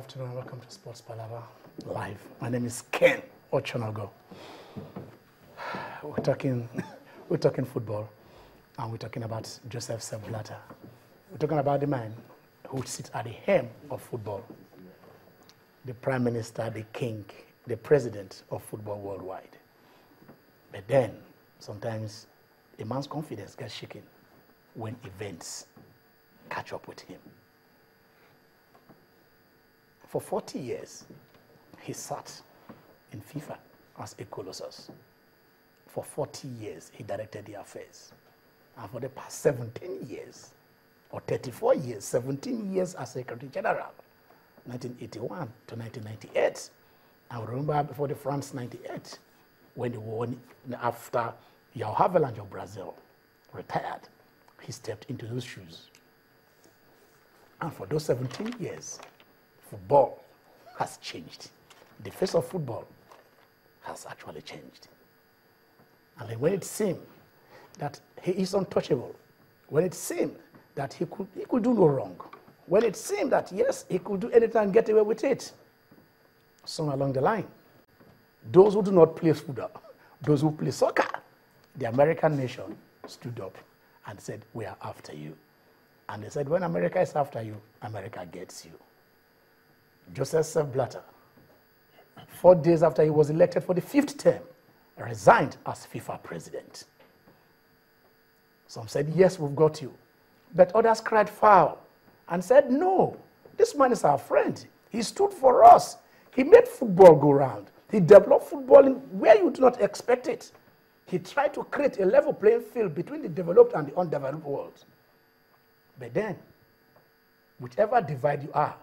afternoon. Welcome to Sports Palava Live. My name is Ken Ochonogo. We're talking football, and we're talking about Sepp Blatter. We're talking about the man who sits at the helm of football, the Prime Minister, the King, the President of football worldwide. But then, sometimes a man's confidence gets shaken when events catch up with him. For 40 years, he sat in FIFA as a colossus. For 40 years, he directed the affairs. And for the past 17 years, or 34 years, 17 years as Secretary General, 1981 to 1998. I remember before the France 98, when they won after João Havelange of Brazil retired, he stepped into those shoes. And for those 17 years, football has changed. The face of football has actually changed. And then when it seemed that he is untouchable, when it seemed that he could do no wrong, when it seemed that, yes, he could do anything and get away with it, somewhere along the line, those who do not play football, those who play soccer, the American nation stood up and said, we are after you. And they said, when America is after you, America gets you. Sepp Blatter, 4 days after he was elected for the 5th term, resigned as FIFA president. Some said, yes, we've got you. But others cried foul and said, no, this man is our friend. He stood for us. He made football go round. He developed football in where you do not expect it. He tried to create a level playing field between the developed and the undeveloped world. But then, whichever divide you are,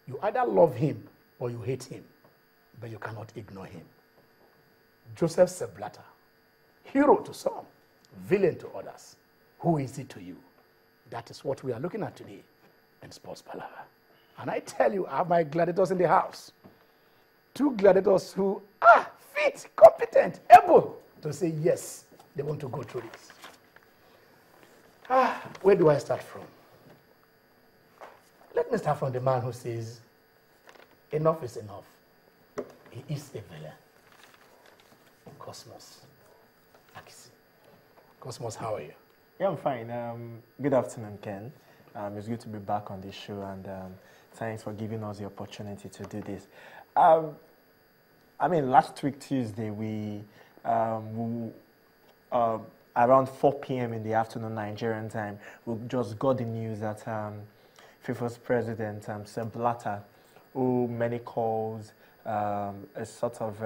you either love him or you hate him, but you cannot ignore him. Sepp Blatter, hero to some, villain to others. Who is he to you? That is what we are looking at today in Sports Palava. And I tell you, I have my gladiators in the house. 2 gladiators who are fit, competent, able to say yes, they want to go through this. Where do I start from? Let me start from the man who says, enough is enough. He is a villain. Cosmos. Akisi. Cosmos, how are you? Yeah, I'm fine. Good afternoon, Ken. It's good to be back on this show, and thanks for giving us the opportunity to do this. I mean, last week, Tuesday, around 4 p.m. in the afternoon, Nigerian time, we just got the news that FIFA's president, Sepp Blatter, who many calls a sort of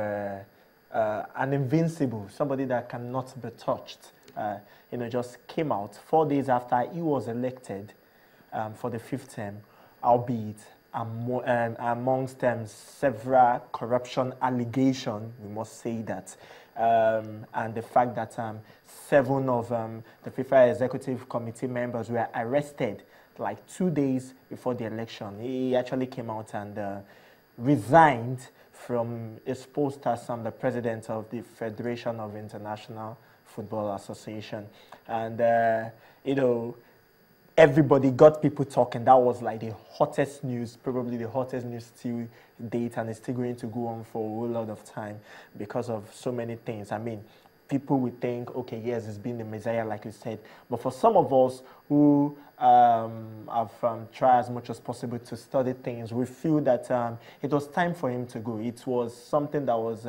an invincible, somebody that cannot be touched, just came out 4 days after he was elected for the 5th term, albeit amongst them several corruption allegations, we must say that, and the fact that 7 of the FIFA Executive Committee members were arrested like 2 days before the election. He actually came out and resigned from his post as the president of the Federation of International Football Association. And, everybody got people talking. That was like the hottest news, probably the hottest news till date, and it's still going to go on for a whole lot of time because of so many things. I mean, people would think, okay, yes, it's been the Messiah, like you said. But for some of us who have tried as much as possible to study things, we feel that it was time for him to go. It was something that was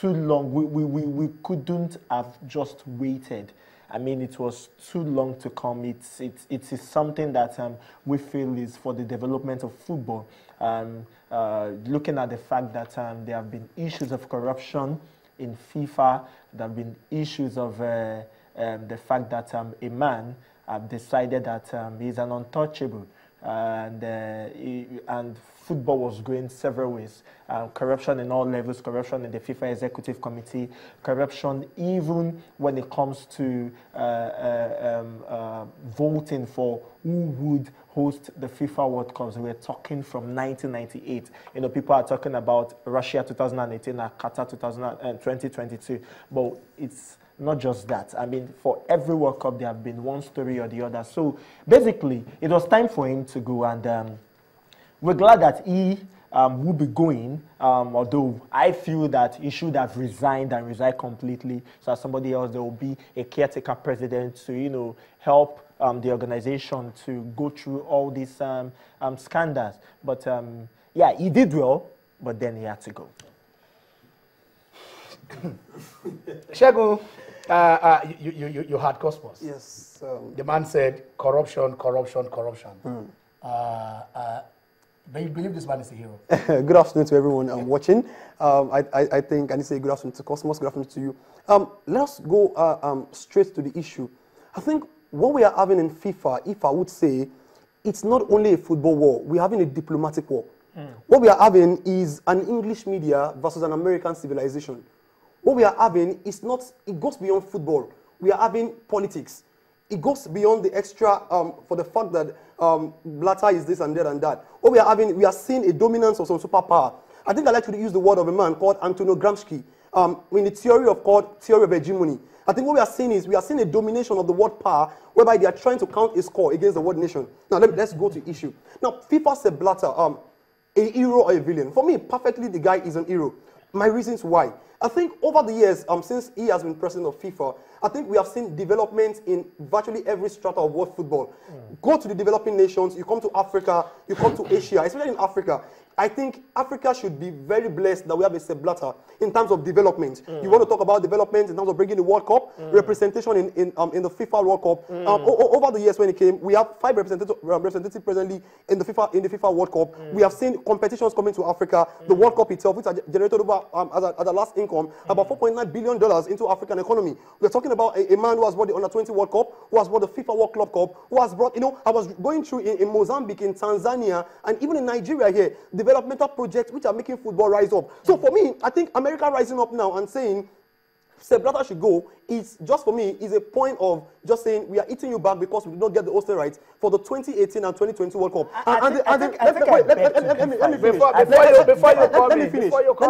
too long. We couldn't have just waited. I mean, it was too long to come. It is something that we feel is for the development of football. Looking at the fact that there have been issues of corruption in FIFA, there have been issues of the fact that a man decided that he's an untouchable, and football was going several ways. Corruption in all levels, corruption in the FIFA Executive Committee, corruption even when it comes to voting for who would host the FIFA World Cups. We're talking from 1998. People are talking about Russia 2018 and Qatar 2022, but it's not just that. I mean, for every World Cup, there have been one story or the other. So basically, it was time for him to go, and we're glad that he will be going, although I feel that he should have resigned and resigned completely, so as somebody else, there will be a caretaker president to, you know, help the organization to go through all these scandals. But yeah, he did well, but then he had to go. Shagun, you had Cosmos. Yes. The man said corruption, corruption, corruption. But you believe this man is a hero? Good afternoon to everyone watching. I think I need to say good afternoon to Cosmos, good afternoon to you. Let us go straight to the issue. I think what we are having in FIFA, if I would say, it's not only a football war, we're having a diplomatic war. What we are having is an English media versus an American civilization. What we are having is not, it goes beyond football. We are having politics. It goes beyond the extra for the fact that Blatter is this and that and that. What we are having, we are seeing a dominance of some superpower. I think I like to use the word of a man called Antonio Gramsci in the theory of hegemony. I think what we are seeing is we are seeing a domination of the world power whereby they are trying to count a score against the world nation. Now let's go to issue. Now FIFA said Blatter, a hero or a villain. For me, perfectly the guy is an hero. My reasons why. I think over the years, since he has been president of FIFA, I think we have seen developments in virtually every strata of world football. Go to the developing nations, you come to Africa, you come to Asia, especially in Africa. I think Africa should be very blessed that we have a Sepp Blatter in terms of development. You want to talk about development in terms of bringing the World Cup, representation in the FIFA World Cup. Over the years when it came, we have 5 representatives presently in the FIFA World Cup. We have seen competitions coming to Africa. The World Cup itself, which generated over as a last income about $4.9 billion into African economy. We're talking about a man who has brought the Under-20 World Cup, who has brought the FIFA World Club Cup, who has brought, you know, I was going through in Mozambique, in Tanzania, and even in Nigeria here, developmental projects which are making football rise up. So for me, I think America rising up now and saying Sepp Blatter should go is just, for me, is a point of just saying we are eating you back because we did not get the hosting rights for the 2018 and 2020 World Cup.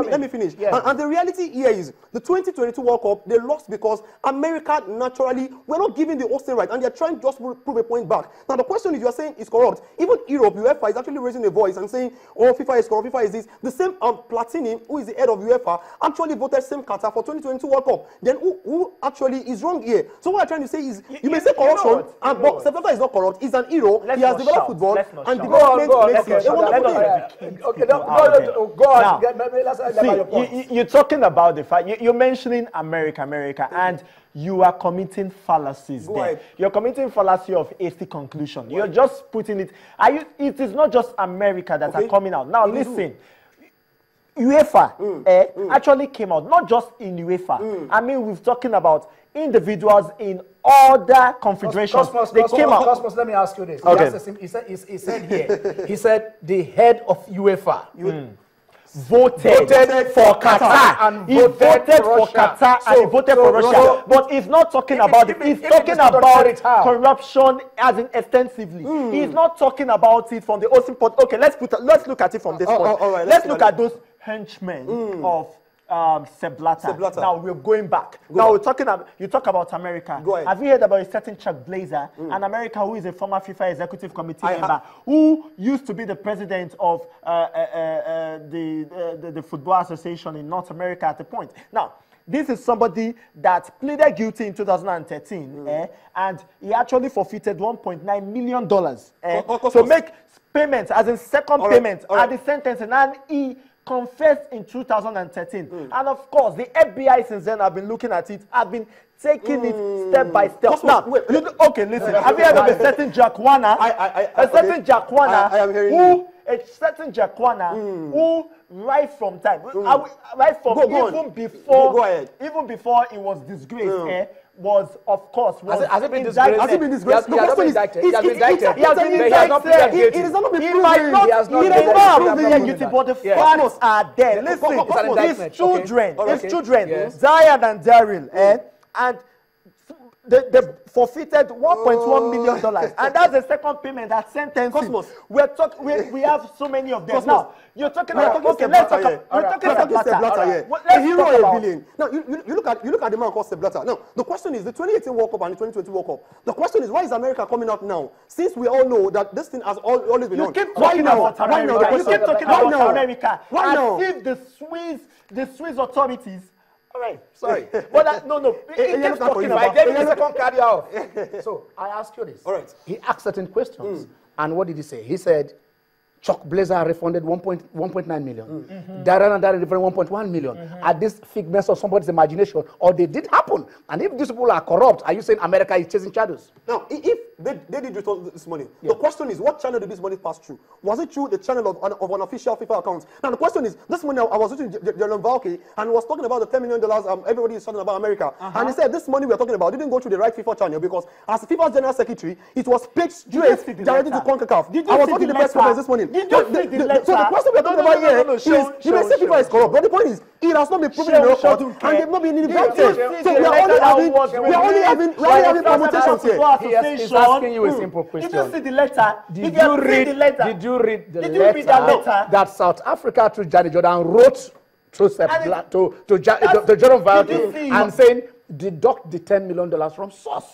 Let me finish. And the reality here is the 2022 World Cup, they lost because America naturally, we're not giving the hosting right, and they're trying to just prove a point back. Now the question is, you're saying it's corrupt. Even Europe, UEFA is actually raising a voice and saying, oh, FIFA is corrupt, FIFA is this. The same Platini, who is the head of UEFA, actually voted same Qatar for 2022 World Cup. Then who actually is wrong here? So what I'm trying to say is, you may say corruption, but Sepp Blatter is not corrupt. He's an hero. He has developed football and development makes it. Okay, go on. You're talking about the fact, you're mentioning America, and you are committing fallacies there. You're committing fallacy of hasty conclusion. You're just putting it, it is not just America that are coming out. Now listen. UEFA actually came out, not just in UEFA. I mean, we're talking about individuals in other confederations. They came out. Cosmos, let me ask you this. Okay. He said here, he said the head of UEFA voted for Qatar. He voted for Qatar and he voted for Russia. But he's not talking about it. He's talking about corruption as in extensively. He's not talking about it from the hosting point. Okay, let's look at it from this point. Let's look at those henchmen of Sepp Blatter. Now we're going back. Now we're talking about, you talk about America. Have you heard about a certain Chuck Blazer, an American who is a former FIFA executive committee member, who used to be the president of the Football Association in North America at the point. Now, this is somebody that pleaded guilty in 2013, and he actually forfeited $1.9 million to make payments, as in second payment at the sentencing, and he confessed in 2013. And of course, the FBI since then have been looking at it, have been taking it step by step. Now, okay, listen, have you heard of a certain Jack Warner? A certain Jack Warner who right from time, even before he was disgraced, was, of course, has it been disgraced? Has it been disgraced? He has been indicted. He has been indicted. He has not pleaded guilty. It is not been proven. He has not pleaded guilty, but the facts are there. Listen, his children, Zion and Daryl, and they forfeited $1.1 million, and that's the second payment that sentencing. Cosmos. We have so many of them. Cosmos. Now you're talking about let's talk about Blatter. A hero or a villain? Now you look at the man called Sepp Blatter. Now the question is the 2018 World Cup and the 2020 World Cup. The question is, why is America coming out now? Since we all know that this thing has always been on. You keep talking about America. You keep talking about America. Why now? As if the Swiss authorities. All right, sorry. But no. He keeps talking about. I gave you the second carry off. So I ask you this. All right. He asked certain questions. And what did he say? He said, Chuck Blazer refunded 1.9 million. Darren and Darren refunded 1.1 million. Are these figments of somebody's imagination, or they did happen? And if these people are corrupt, are you saying America is chasing shadows? Now, if they did return this money, the question is, what channel did this money pass through? Was it through the channel of an official FIFA account? Now, the question is, this money, I was watching Jalen Valky, and was talking about the $10 million, everybody is talking about America. And he said, this money we're talking about didn't go through the right FIFA channel, because as the FIFA's general secretary, it was paid straight directly to CONCACAF. I was watching the press conference this morning. Did you see the letter? So the question we're talking about here is, you may say FIFA is corrupt, but the point is, it has not been proven in the report, and they've not been indicted. So we are only having permutations here. He's asking you a simple question. Did you see the letter? Did you read the letter that South Africa through Johnny Jordan wrote through Sepp to Jordan Valky and saying, deduct the $10 million from source?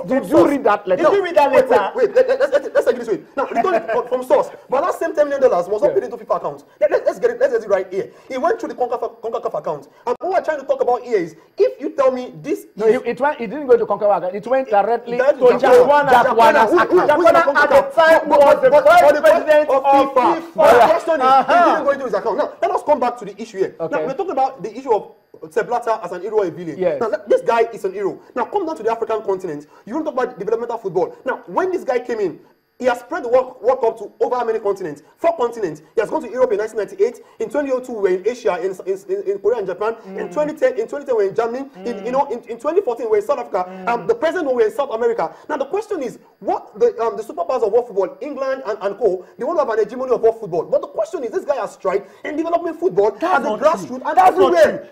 Did you read that letter? Did you read that letter? Wait, let's take this way. Now, it's not from source, but that same $10 million was not paid into FIFA accounts. Let's get it right here. It went through the CONCACAF account. And what we're trying to talk about here is, if you tell me this... No, it didn't go to CONCACAF account. It went directly to Jackwanna's account. Jackwanna at the time was the vice president of FIFA. But the question is, it didn't go into his account. Now, let us come back to the issue here. Now, we're talking about the issue of Sepp Blatter as an hero or a villain. Yes. Now, this guy is an hero. Now, come down to the African continent. You want to talk about developmental football. Now, when this guy came in, he has spread the World Cup to over how many continents? 4 continents. He has gone to Europe in 1998. In 2002, we were in Asia, in Korea and Japan. In 2010, we were in Germany. In 2014, we were in South Africa. The present one, we were in South America. Now, the question is, what the superpowers of world football, England and co, they want to have an hegemony of world football. But the question is, this guy has tried in developing football as a grassroots and everywhere.